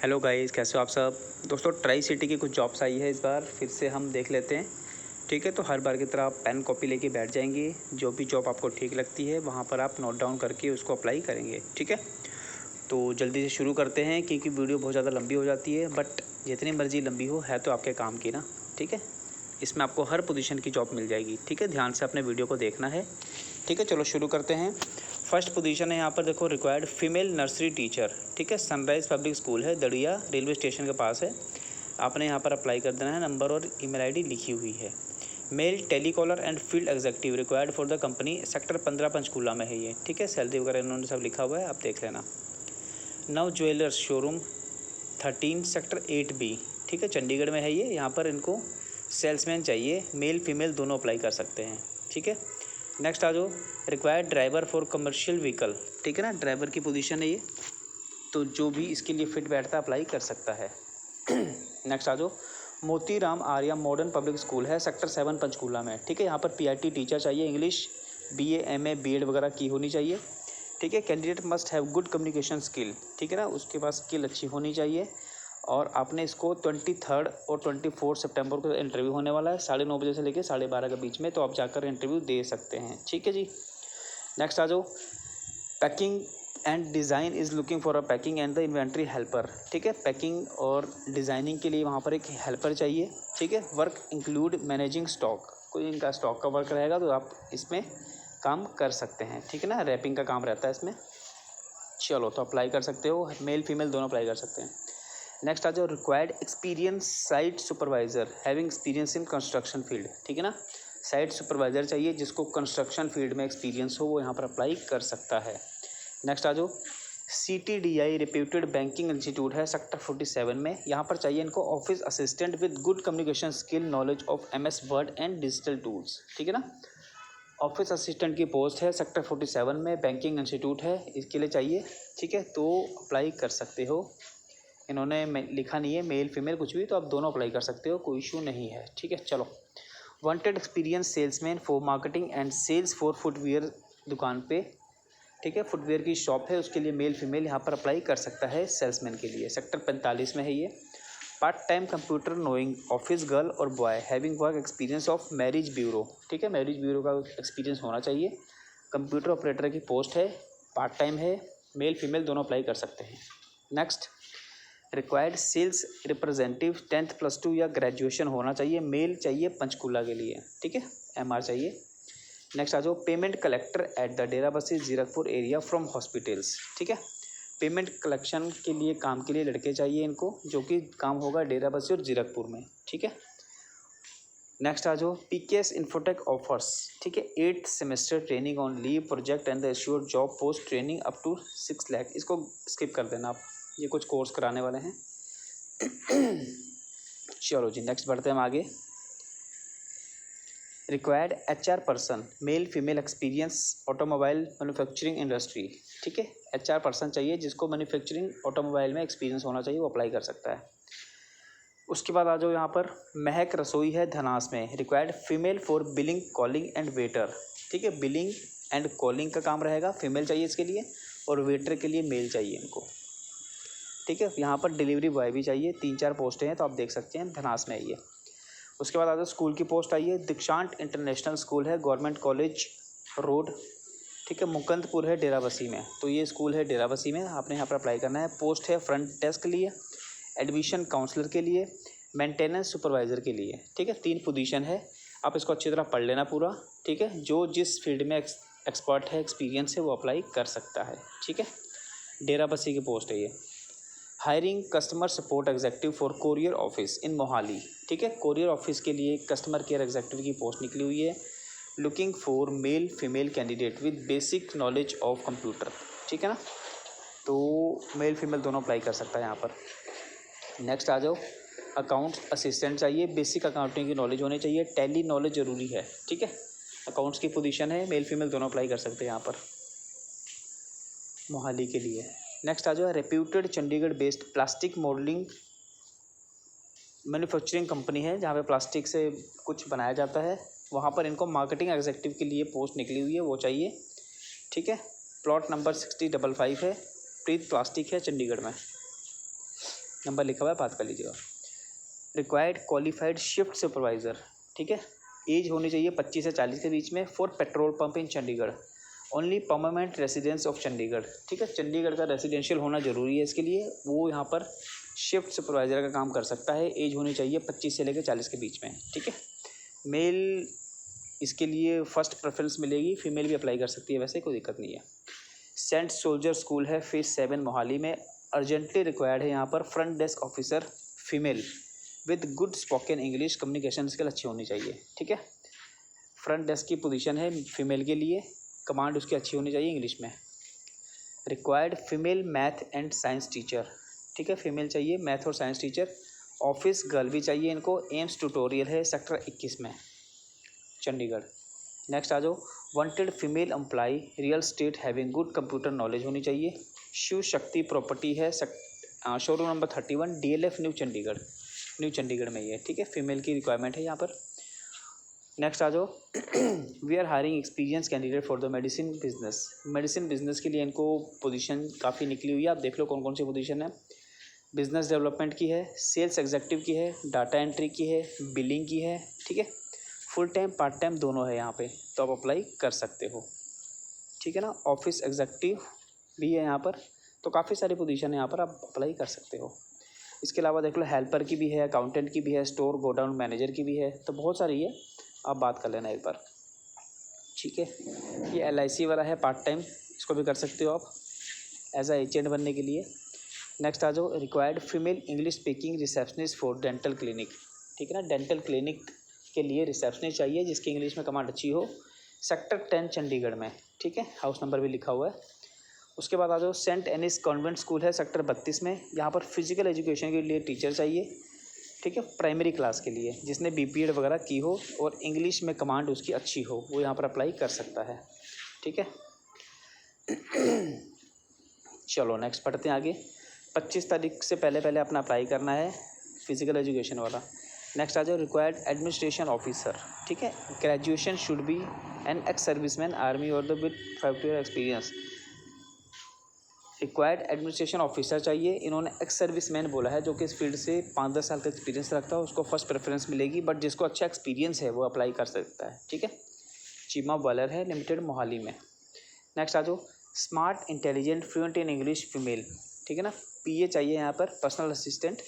Hello guys, कैसे हो आप सब दोस्तों। ट्राई सिटी की कुछ जॉब्स आई है, इस बार फिर से हम देख लेते हैं। ठीक है, तो हर बार की तरह आप पेन कॉपी लेके बैठ जाएंगे। जो भी जॉब आपको ठीक लगती है वहाँ पर आप नोट डाउन करके उसको अप्लाई करेंगे। ठीक है, तो जल्दी से शुरू करते हैं क्योंकि वीडियो बहुत ज़्यादा लंबी हो जाती है, बट जितनी मर्जी लंबी हो है तो आपके काम की ना। ठीक है, इसमें आपको हर पोजीशन की जॉब मिल जाएगी। ठीक है, ध्यान से अपने वीडियो को देखना है। ठीक है, चलो शुरू करते हैं। फर्स्ट पोजीशन है यहाँ पर, देखो, रिक्वायर्ड फीमेल नर्सरी टीचर। ठीक है, सनराइज़ पब्लिक स्कूल है, दड़िया रेलवे स्टेशन के पास है। आपने यहाँ पर अप्लाई कर देना है। नंबर और ईमेल आईडी लिखी हुई है। Male telecaller and field executive required for the company, sector 15 Panchkula में है ये। ठीक है, सैलरी वगैरह इन्होंने सब लिखा हुआ है, आप देख लेना। नव ज्वेलर्स शोरूम 13 सेक्टर 8B। ठीक है, चंडीगढ़ में है ये। यहाँ पर इनको सेल्समैन चाहिए, मेल फीमेल दोनों अप्लाई कर सकते हैं। ठीक है, नेक्स्ट आ जाओ, required driver for commercial vehicle. ठीक है ना, ड्राइवर की पोजीशन है ये, तो जो भी इसके लिए फिट बैठता है अप्लाई कर सकता है। नेक्स्ट आ जाओ, Motiram Arya modern public school है, सेक्टर 7 पंचकूला में। ठीक है, यहाँ पर PIT टीचर चाहिए, इंग्लिश BA MA BEd वगैरह की होनी चाहिए। ठीक है, candidate must have good communication skill. ठीक है ना, उसके पास स्किल अच्छी होनी चाहिए। और आपने इसको 23 और 24 सितंबर को इंटरव्यू होने वाला है, 9:30 बजे से लेकर 12:30 के बीच में, तो आप जाकर इंटरव्यू दे सकते हैं। ठीक है जी, नेक्स्ट आ जाओ, packing and design is looking for a packing and the inventory helper. ठीक है, पैकिंग और डिज़ाइनिंग के लिए वहाँ पर एक हेल्पर चाहिए। ठीक है, वर्क इंक्लूड मैनेजिंग स्टॉक, कोई इनका स्टॉक का वर्क रहेगा तो आप इसमें काम कर सकते हैं। ठीक है ना, रैपिंग का काम रहता है इसमें। चलो, तो अप्लाई कर सकते हो, मेल फीमेल दोनों अप्लाई कर सकते हैं। नेक्स्ट आ जाओ, required experience site supervisor having experience in construction field. ठीक है ना, साइट सुपरवाइज़र चाहिए जिसको कंस्ट्रक्शन फील्ड में एक्सपीरियंस हो, वो यहाँ पर अप्लाई कर सकता है। नेक्स्ट आ जाओ, CTDI रेप्यूटेड बैंकिंग इंस्टीट्यूट है, सेक्टर 47 में। यहाँ पर चाहिए इनको office assistant with good communication skill, knowledge of MS word and digital tools. ठीक है ना, ऑफिस असिस्टेंट की पोस्ट है, सेक्टर 47 में, बैंकिंग इंस्टीट्यूट है, इसके लिए चाहिए। ठीक है, तो अप्लाई कर सकते हो। इन्होंने लिखा नहीं है मेल फीमेल कुछ भी, तो आप दोनों अप्लाई कर सकते हो, कोई इशू नहीं है। ठीक है, चलो, wanted experience salesman for marketing and sales for footwear दुकान पे। ठीक है, फुटवेयर की शॉप है, उसके लिए मेल फीमेल यहाँ पर अप्लाई कर सकता है सेल्समैन के लिए। सेक्टर 45 में है ये। Part time computer knowing office girl और boy having work experience of marriage bureau. ठीक है, मैरिज ब्यूरो का एक्सपीरियंस होना चाहिए। कंप्यूटर ऑपरेटर की पोस्ट है, पार्ट टाइम है, मेल फीमेल दोनों अप्लाई कर सकते हैं। नेक्स्ट, रिक्वायर्ड सेल्स रिप्रेजेंटेटिव 10+2 या ग्रेजुएशन होना चाहिए, मेल चाहिए पंचकूला के लिए। ठीक है, MR चाहिए। नेक्स्ट आ जाओ, payment collector at the Derabassi Zirakpur area from hospitals. ठीक है, पेमेंट कलेक्शन के लिए काम के लिए लड़के चाहिए इनको, जो कि काम होगा डेराबस्सी और जीरकपुर में। ठीक है, नेक्स्ट आ जाओ, PKS इन्फोटेक ऑफर्स। ठीक है, 8th semester training on leave project and the assured job post training up to 6 lakh. इसको स्किप कर देना आप, ये कुछ कोर्स कराने वाले हैं। चलो जी, नेक्स्ट बढ़ते हैं हम आगे। Required HR person, male female experience automobile manufacturing industry. ठीक है, HR पर्सन चाहिए जिसको मैन्युफैक्चरिंग ऑटोमोबाइल में एक्सपीरियंस होना चाहिए, वो अप्लाई कर सकता है। उसके बाद आ जाओ, यहाँ पर महक रसोई है धनास में, required female for billing calling and waiter. ठीक है, बिलिंग एंड कॉलिंग का काम रहेगा, फीमेल चाहिए इसके लिए, और वेटर के लिए मेल चाहिए इनको। ठीक है, यहाँ पर डिलीवरी बॉय भी चाहिए, 3-4 पोस्टें हैं, तो आप देख सकते हैं, धनास में है ये। उसके बाद आ जाओ, स्कूल की पोस्ट आई है, दीक्षांत इंटरनेशनल स्कूल है, गवर्नमेंट कॉलेज रोड। ठीक है, मुकंदपुर है डेराबस्सी में, तो ये स्कूल है डेराबस्सी में, आपने यहाँ पर अप्लाई करना है। पोस्ट है फ्रंट डेस्क के लिए, एडमिशन काउंसलर के लिए, मेंटेनेंस सुपरवाइज़र के लिए। ठीक है, 3 पोजीशन है, आप इसको अच्छी तरह पढ़ लेना पूरा। ठीक है, जो जिस फील्ड में एक्सपर्ट है, एक्सपीरियंस है, वो अप्लाई कर सकता है। ठीक है, डेराबस्सी की पोस्ट है ये। Hiring customer support executive for courier office in Mohali. ठीक है, कोरियर ऑफिस के लिए कस्टमर केयर एग्जीक्यूटिव की पोस्ट निकली हुई है। Looking for male female candidate with basic knowledge of computer. ठीक है ना, तो मेल फीमेल दोनों अप्लाई कर सकता है यहाँ पर। नेक्स्ट आ जाओ, अकाउंट्स असिस्टेंट चाहिए, बेसिक अकाउंटिंग की नॉलेज होनी चाहिए, टैली नॉलेज ज़रूरी है। ठीक है, अकाउंट्स की पोजीशन है, मेल फीमेल दोनों अप्लाई कर सकते हैं यहाँ पर, मोहाली के लिए। नेक्स्ट आ जाओ, reputed Chandigarh based plastic modelling manufacturing company है, जहाँ पे प्लास्टिक से कुछ बनाया जाता है, वहाँ पर इनको मार्केटिंग एग्जीक्यूटिव के लिए पोस्ट निकली हुई है, वो चाहिए। ठीक है, प्लॉट नंबर 6055 है, प्रीत प्लास्टिक है, चंडीगढ़ में। नंबर लिखा हुआ है, बात कर लीजिएगा। रिक्वायर्ड क्वालिफाइड शिफ्ट सुपरवाइज़र, ठीक है। एज होनी चाहिए 25 से 40 के बीच में, for petrol pump in Chandigarh. Only permanent residence of Chandigarh, ठीक है। चंडीगढ़ का रेसिडेंशियल होना ज़रूरी है इसके लिए, वो यहाँ पर शिफ्ट सुपरवाइज़र का काम कर सकता है। एज होनी चाहिए 25 से लेकर 40 के बीच में, ठीक है। मेल इसके लिए फ़र्स्ट प्रेफरेंस मिलेगी, फीमेल भी अप्लाई कर सकती है, वैसे कोई दिक्कत नहीं है। सेंट सोल्जर स्कूल है फेज़ 7 मोहाली में। अर्जेंटली रिक्वायर्ड है यहाँ पर front desk officer female with good spoken English, communication skill अच्छी होनी चाहिए, ठीक है। फ्रंट डेस्क की पोजीशन है फीमेल के लिए, कमांड उसकी अच्छी होनी चाहिए इंग्लिश में। Required female math and science teacher, ठीक है। फीमेल चाहिए मैथ और साइंस टीचर। ऑफिस गर्ल भी चाहिए इनको। एम्स ट्यूटोरियल है सेक्टर 21 में, चंडीगढ़। नेक्स्ट आ जाओ, wanted female employ real estate having good computer knowledge होनी चाहिए। शिव शक्ति प्रॉपर्टी है showroom number 31 DLF new Chandigarh में ये, ठीक है। फीमेल की रिक्वायरमेंट है यहाँ पर। नेक्स्ट आ जाओ, we are hiring experience candidate for the medicine business के लिए इनको पोजीशन काफ़ी निकली हुई है, आप देख लो कौन कौन सी पोजीशन है। बिजनेस डेवलपमेंट की है, सेल्स एग्जीक्यूटिव की है, डाटा एंट्री की है, बिलिंग की है, ठीक है। फुल टाइम पार्ट टाइम दोनों है यहाँ पे, तो आप अप्लाई कर सकते हो, ठीक है ना। ऑफिस एग्जीक्यूटिव भी है यहाँ पर, तो काफ़ी सारी पोजीशन है यहाँ पर, आप अप्लाई कर सकते हो। इसके अलावा देख लो हेल्पर की भी है, अकाउंटेंट की भी है, स्टोर गोडाउन मैनेजर की भी है, तो बहुत सारी है, आप बात कर लेना एक बार, ठीक है। ये LIC वाला है पार्ट टाइम, इसको भी कर सकते हो आप एज अ एजेंट बनने के लिए। नेक्स्ट आ जाओ, required female English speaking receptionist for dental clinic, ठीक है ना। डेंटल क्लिनिक के लिए रिसेप्शनिस्ट चाहिए जिसकी इंग्लिश में कमांड अच्छी हो। सेक्टर 10 चंडीगढ़ में, ठीक है। हाउस नंबर भी लिखा हुआ है। उसके बाद आ जाओ, सेंट एनिस कॉन्वेंट स्कूल है सेक्टर 32 में। यहाँ पर फिजिकल एजुकेशन के लिए टीचर चाहिए, ठीक है। प्राइमरी क्लास के लिए जिसने BPED वगैरह की हो और इंग्लिश में कमांड उसकी अच्छी हो, वो यहाँ पर अप्लाई कर सकता है, ठीक है। चलो नेक्स्ट पढ़ते हैं आगे। 25 तारीख से पहले अपना अप्लाई करना है फिजिकल एजुकेशन वाला। नेक्स्ट आ जाओ, रिक्वायर्ड एडमिनिस्ट्रेशन ऑफिसर, ठीक है। Graduation should be an ex serviceman army और the with 5 year experience. Required administration officer चाहिए, इन्होंने एक्स सर्विसमैन बोला है, जो कि इस फील्ड से 5-10 साल का एक्सपीरियंस रखता है, उसको फर्स्ट प्रेफरेंस मिलेगी, बट जिसको अच्छा एक्सपीरियंस है वो अप्लाई कर सकता है, ठीक है। चीमा बॉयलर है लिमिटेड मोहाली में। नेक्स्ट आ जाओ, smart intelligent fluent in English female, ठीक है ना। PA चाहिए यहाँ पर, personal assistant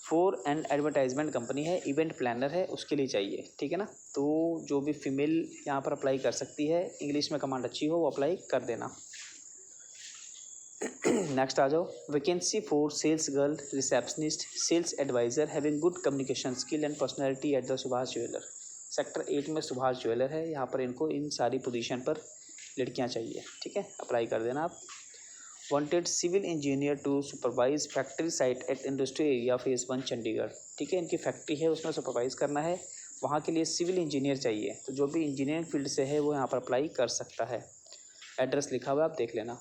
for and advertisement company है, इवेंट प्लानर है, उसके लिए चाहिए, ठीक है ना। तो जो भी फीमेल यहाँ पर अप्लाई कर सकती है, इंग्लिश में कमांड अच्छी हो, वो अप्लाई कर देना। नेक्स्ट आ जाओ, vacancy for sales girl receptionist sales adviser having good communication skill and personality at the Subhash jeweller. Sector 8 में सुभाष ज्वेलर है, यहाँ पर इनको इन सारी पोजीशन पर लड़कियाँ चाहिए, ठीक है। अप्लाई कर देना आप। Wanted civil engineer to supervise factory site at industry area phase 1 Chandigarh, ठीक है। इनकी फैक्ट्री है, उसमें सुपरवाइज करना है, वहाँ के लिए सिविल इंजीनियर चाहिए, तो जो भी इंजीनियरिंग फील्ड से है वो यहाँ पर अप्लाई कर सकता है। एड्रेस लिखा हुआ है, आप देख लेना।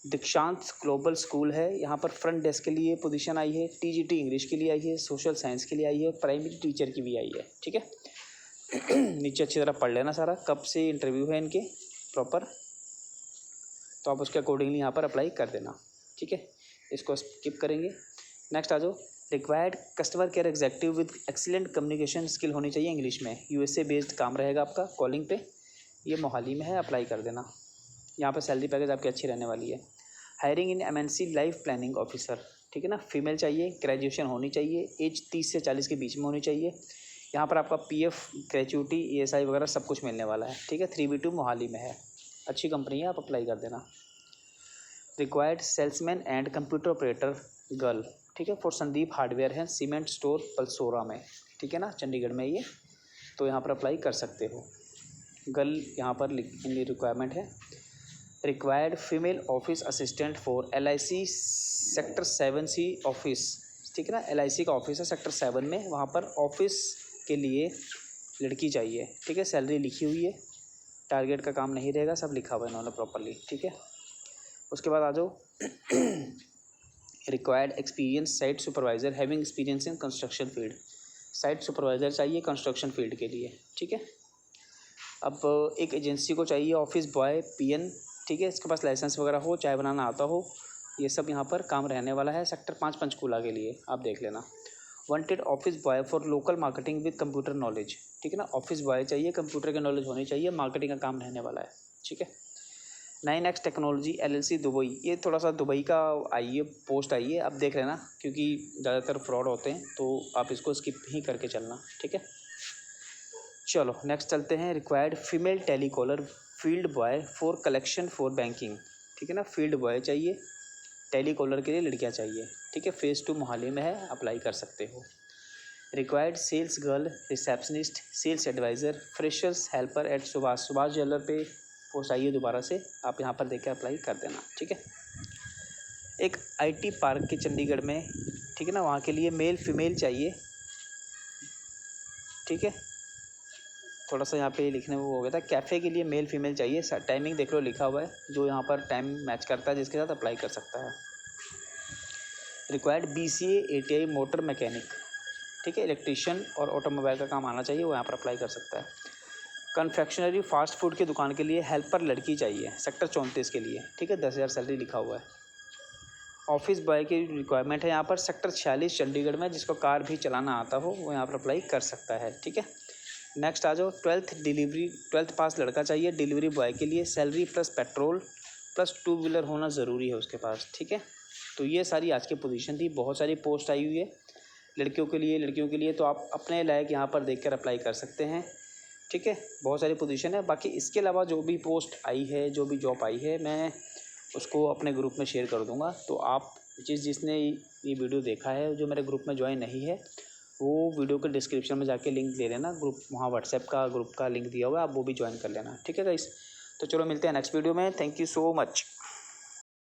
दीक्षांत ग्लोबल स्कूल है, यहाँ पर फ्रंट डेस्क के लिए पोजीशन आई है, TGT इंग्लिश के लिए आई है, सोशल साइंस के लिए आई है, प्राइमरी टीचर की भी आई है, ठीक है। नीचे अच्छी तरह पढ़ लेना सारा, कब से इंटरव्यू है इनके प्रॉपर, तो आप उसके अकॉर्डिंगली यहाँ पर अप्लाई कर देना, ठीक है। इसको स्किप करेंगे। नेक्स्ट आ जाओ, required customer care executive with excellent communication skill होनी चाहिए इंग्लिश में। USA बेस्ड काम रहेगा आपका, कॉलिंग पे, ये मोहाली में है, अप्लाई कर देना। यहाँ पर सैलरी पैकेज आपकी अच्छी रहने वाली है। हायरिंग इन MNC लाइफ प्लानिंग ऑफिसर, ठीक है ना। फीमेल चाहिए, ग्रेजुएशन होनी चाहिए, एज 30 से 40 के बीच में होनी चाहिए। यहाँ पर आपका PF ग्रेचुटी ESI वगैरह सब कुछ मिलने वाला है, ठीक है। 3B2 मोहाली में है, अच्छी कंपनी है, आप अप्लाई कर देना। Required salesman and computer operator girl, ठीक है, फॉर संदीप हार्डवेयर है, सीमेंट स्टोर पलसोरा में, ठीक है ना, चंडीगढ़ में ये, तो यहाँ पर अप्लाई कर सकते हो। गर्ल यहाँ पर रिक्वायरमेंट है। Required female office assistant for LIC sector 7C office, ठीक है ना। LIC का ऑफिस है सेक्टर 7 में, वहाँ पर ऑफिस के लिए लड़की चाहिए, ठीक है। सैलरी लिखी हुई है, टारगेट का काम नहीं रहेगा, सब लिखा हुआ है इन्होंने प्रॉपरली, ठीक है। उसके बाद आ जाओ, required experience site supervisor having experience in construction field. Site supervisor चाहिए कंस्ट्रक्शन फील्ड के लिए, ठीक है। अब एक एजेंसी को चाहिए ऑफिस बॉय PN, ठीक है। इसके पास लाइसेंस वगैरह हो, चाय बनाना आता हो, ये सब यहाँ पर काम रहने वाला है। सेक्टर 5 पंचकूला के लिए आप देख लेना। Wanted office boy for local marketing with computer knowledge, ठीक है ना। ऑफिस बॉय चाहिए, कंप्यूटर की नॉलेज होनी चाहिए, मार्केटिंग का काम रहने वाला है, ठीक है। 9X टेक्नोलॉजी LLC दुबई, ये थोड़ा सा दुबई का आई है, पोस्ट आई है, आप देख लेना क्योंकि ज़्यादातर फ्रॉड होते हैं तो आप इसको स्किप ही करके चलना, ठीक है। चलो नेक्स्ट चलते हैं। Required female telecaller field boy for collection for banking, ठीक है ना। फील्ड बॉय चाहिए, टेलीकॉलर के लिए लड़कियां चाहिए, ठीक है। फेज़ 2 मोहाली में है, अप्लाई कर सकते हो। Required sales girl, receptionist, sales adviser, freshers helper at Subhash jeweller पे पोस्ट आई है दोबारा से, आप यहाँ पर देख के अप्लाई कर देना, ठीक है। एक IT पार्क के चंडीगढ़ में, ठीक है ना, वहाँ के लिए मेल फीमेल चाहिए, ठीक है। थोड़ा सा यहाँ पे लिखने में वो हो गया था, कैफ़े के लिए मेल फीमेल चाहिए। टाइमिंग देख लो लिखा हुआ है, जो यहाँ पर टाइम मैच करता है जिसके साथ अप्लाई कर सकता है। Required BCA ATI motor mechanic, ठीक है। इलेक्ट्रीशियन और ऑटोमोबाइल का काम आना चाहिए, वो यहाँ पर अप्लाई कर सकता है। कन्फेक्शनरी फास्ट फूड की दुकान के लिए हेल्पर लड़की चाहिए, सेक्टर 34 के लिए, ठीक है। 10,000 सैलरी लिखा हुआ है। ऑफिस बॉय की रिक्वायरमेंट है यहाँ पर सेक्टर 46 चंडीगढ़ में, जिसको कार भी चलाना आता हो वो यहाँ पर अप्लाई कर सकता है, ठीक है। नेक्स्ट आ जाओ। 12th पास लड़का चाहिए डिलीवरी बॉय के लिए, salary plus petrol plus 2 wheeler होना ज़रूरी है उसके पास, ठीक है। तो ये सारी आज की पोजीशन थी, बहुत सारी पोस्ट आई हुई है लड़कियों के लिए तो आप अपने लायक यहाँ पर देखकर अप्लाई कर सकते हैं, ठीक है। बहुत सारी पोजीशन है। बाकी इसके अलावा जो भी पोस्ट आई है, जो भी जॉब आई है, मैं उसको अपने ग्रुप में शेयर कर दूंगा। तो आप जिसने ये वीडियो देखा है, जो मेरे ग्रुप में ज्वाइन नहीं है, वो वीडियो के डिस्क्रिप्शन में जाके लिंक ले लेना, ग्रुप वहाँ व्हाट्सएप का ग्रुप का लिंक दिया हुआ है, आप वो भी ज्वाइन कर लेना, ठीक है गाइस। तो चलो मिलते हैं नेक्स्ट वीडियो में। Thank you so much.